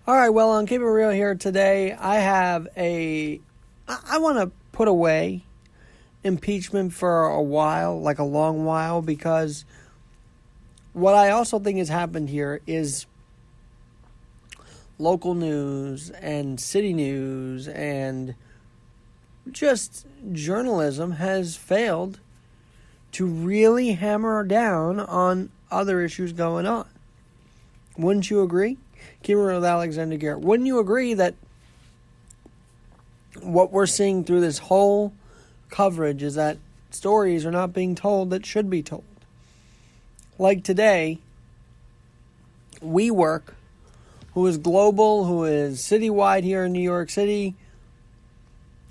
All right, well, on Keep It Real here today, I want to put away impeachment for a while, like a long while, because what I also think has happened here is local news and city news and just journalism has failed to really hammer down on other issues going on. Wouldn't you agree? Keep It Real with Alexander Garrett. Wouldn't you agree that what we're seeing through this whole coverage is that stories are not being told that should be told? Like today, WeWork, who is global, who is citywide here in New York City,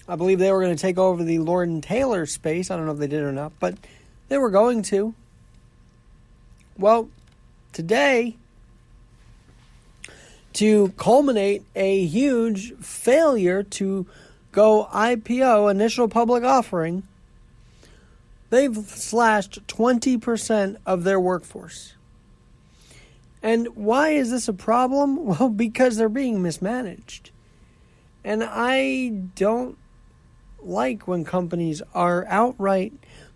I believe they were going to take over the Lord & Taylor space. I don't know if they did or not, but they were going to. Well, today, to culminate a huge failure to go IPO, initial public offering, they've slashed 20% of their workforce. And why is this a problem? Well, because they're being mismanaged. And I don't like when companies are outright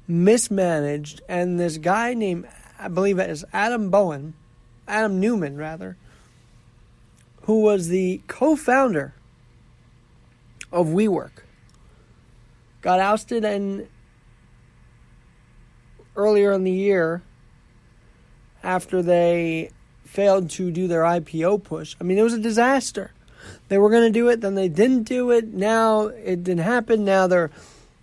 mismanaged. And this guy named, I believe it is Adam Newman, who was the co-founder of WeWork, got ousted earlier in the year after they failed to do their IPO push. I mean, it was a disaster. They were going to do it, then they didn't do it. Now it didn't happen. Now they're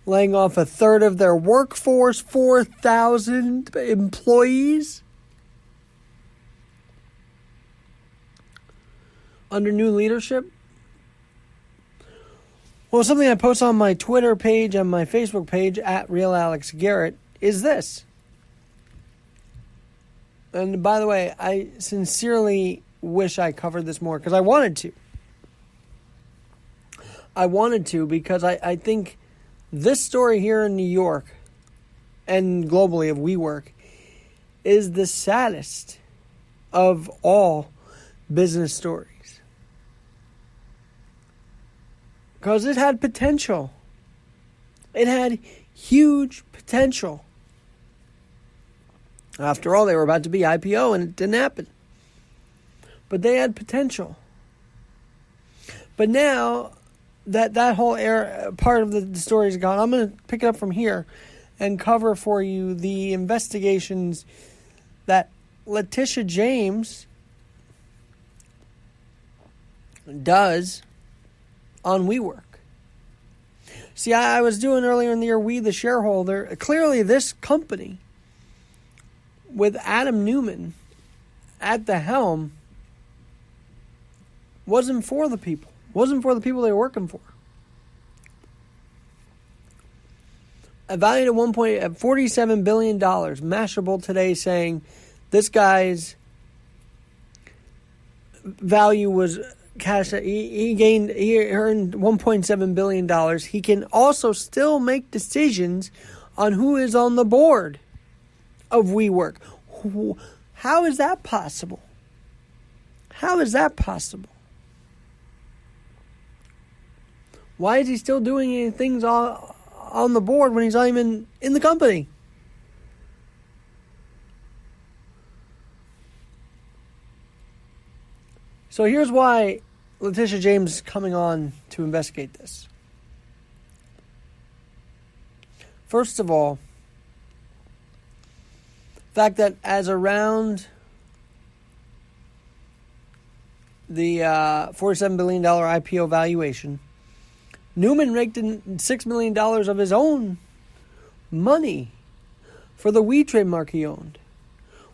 laying off a third of their workforce, 4,000 employees. Under new leadership? Well, something I post on my Twitter page and my Facebook page at RealAlexGarrett is this. And by the way, I sincerely wish I covered this more because I wanted to. Because I think this story here in New York and globally of WeWork is the saddest of all business stories. Because it had potential. It had huge potential. After all, they were about to be IPO and it didn't happen. But they had potential. But now that whole part of the story is gone, I'm going to pick it up from here and cover for you the investigations that Letitia James does on WeWork. See, I was doing earlier in the year, we the shareholder, clearly this company with Adam Newman at the helm wasn't for the people they were working for. Valued at $47 billion, Mashable today saying this guy's value was cash. He earned $1.7 billion. He can also still make decisions on who is on the board of WeWork. How is that possible? How is that possible? Why is he still doing things on the board when he's not even in the company? So here's why Letitia James is coming on to investigate this. First of all, the fact that as around the $47 billion IPO valuation, Newman raked in $6 million of his own money for the We trademark he owned,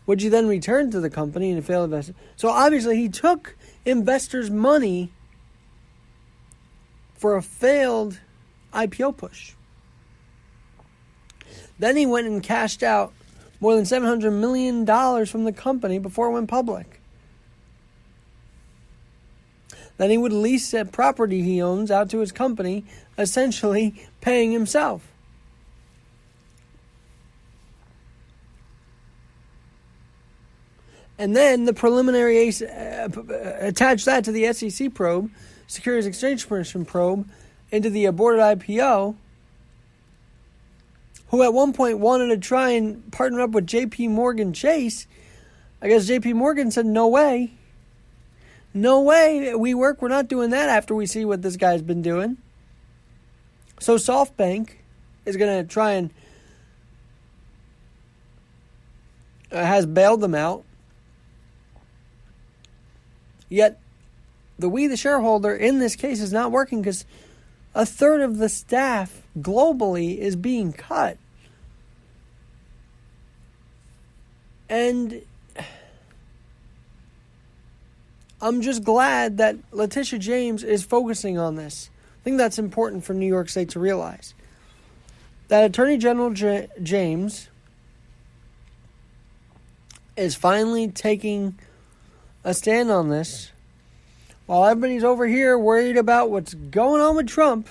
which he then returned to the company in a failed investment. So obviously he took investors' money for a failed IPO push. Then he went and cashed out more than $700 million from the company before it went public. Then he would lease a property he owns out to his company, essentially paying himself. And then the preliminary attach that to the SEC probe, Securities Exchange Commission probe, into the aborted IPO, who at one point wanted to try and partner up with JP Morgan Chase. I guess JP Morgan said, no way. No way, WeWork, we're not doing that after we see what this guy's been doing. So SoftBank is going to try and has bailed them out. Yet, the shareholder, in this case is not working because a third of the staff globally is being cut. And I'm just glad that Letitia James is focusing on this. I think that's important for New York State to realize. That Attorney General James is finally taking a stand on this, while everybody's over here worried about what's going on with Trump.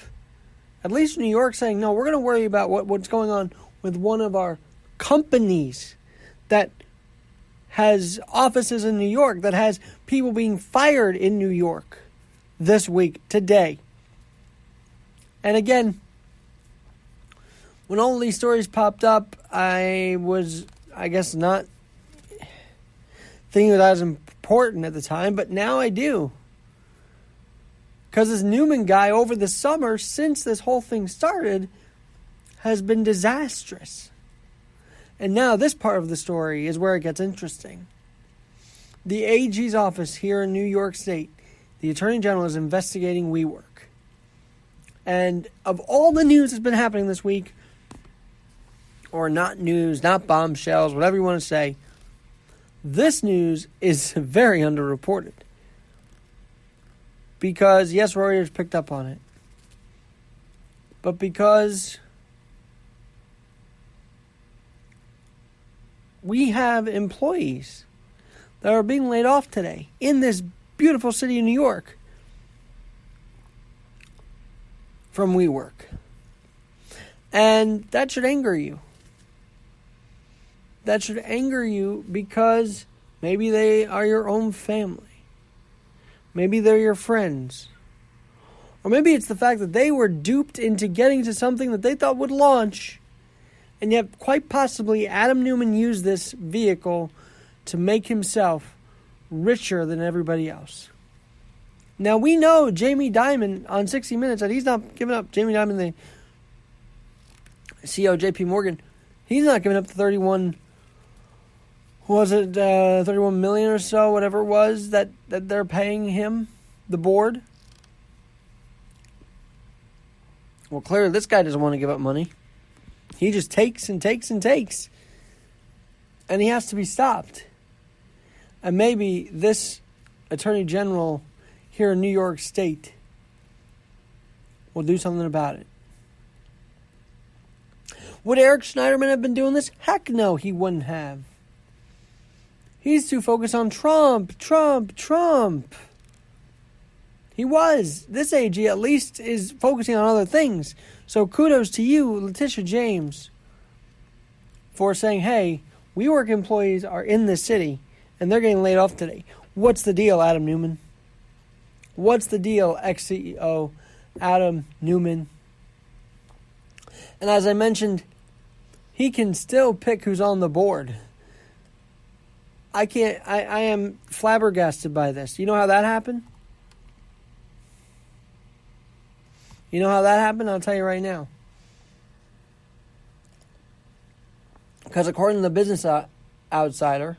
At least New York saying, no, we're going to worry about what's going on with one of our companies that has offices in New York, that has people being fired in New York this week, today. And again, when all these stories popped up, I guess, not thinking that was important at the time, but now I do. Because this Newman guy over the summer, since this whole thing started, has been disastrous. And now this part of the story is where it gets interesting. The AG's office here in New York State, the Attorney General, is investigating WeWork. And of all the news that's been happening this week, or not news, not bombshells, whatever you want to say, this news is very underreported. Because, yes, Reuters picked up on it. But because we have employees that are being laid off today in this beautiful city of New York from WeWork. And that should anger you. That should anger you because maybe they are your own family. Maybe they're your friends. Or maybe it's the fact that they were duped into getting to something that they thought would launch. And yet, quite possibly, Adam Newman used this vehicle to make himself richer than everybody else. Now, we know Jamie Dimon on 60 Minutes that he's not giving up. Jamie Dimon, the CEO of JP Morgan, he's not giving up the 31 million or so, whatever it was, that they're paying him, the board. Well, clearly this guy doesn't want to give up money. He just takes and takes and takes. And he has to be stopped. And maybe this Attorney General here in New York State will do something about it. Would Eric Schneiderman have been doing this? Heck no, he wouldn't have. He's too focused on Trump. He was. This AG at least is focusing on other things. So kudos to you, Letitia James, for saying, hey, WeWork employees are in this city and they're getting laid off today. What's the deal, Adam Newman? What's the deal, ex-CEO Adam Newman? And as I mentioned, he can still pick who's on the board. I am flabbergasted by this. You know how that happened? You know how that happened? I'll tell you right now. Because according to the Business Outsider,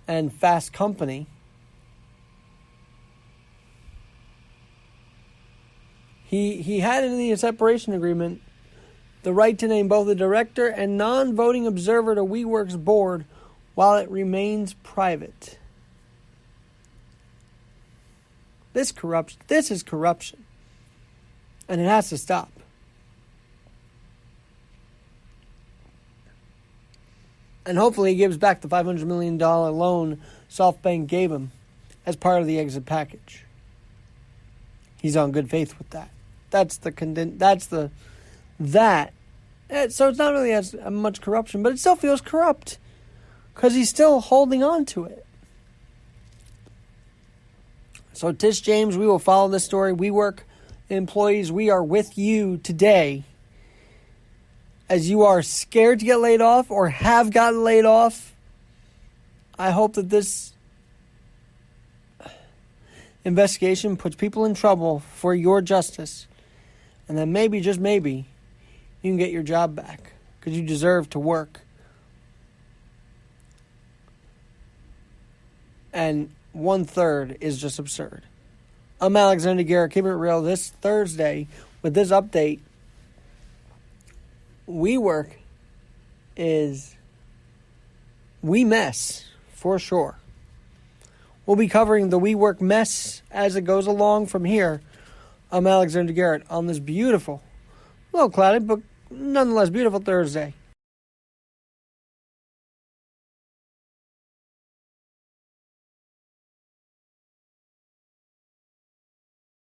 and Fast Company, he had in the separation agreement the right to name both a director and non-voting observer to WeWork's board while it remains private. This is corruption. And it has to stop. And hopefully he gives back the $500 million loan SoftBank gave him as part of the exit package. He's on good faith with that. That So it's not really as much corruption, but it still feels corrupt because he's still holding on to it. So Tish James, we will follow this story. WeWork employees, we are with you today as you are scared to get laid off or have gotten laid off. I hope that this investigation puts people in trouble for your justice. And then maybe, just maybe, you can get your job back because you deserve to work. And 1/3 is just absurd. I'm Alexander Garrett, keeping it real this Thursday with this update. WeWork is we mess for sure. We'll be covering the WeWork mess as it goes along from here. I'm Alexander Garrett on this beautiful, a little cloudy, but nonetheless beautiful Thursday.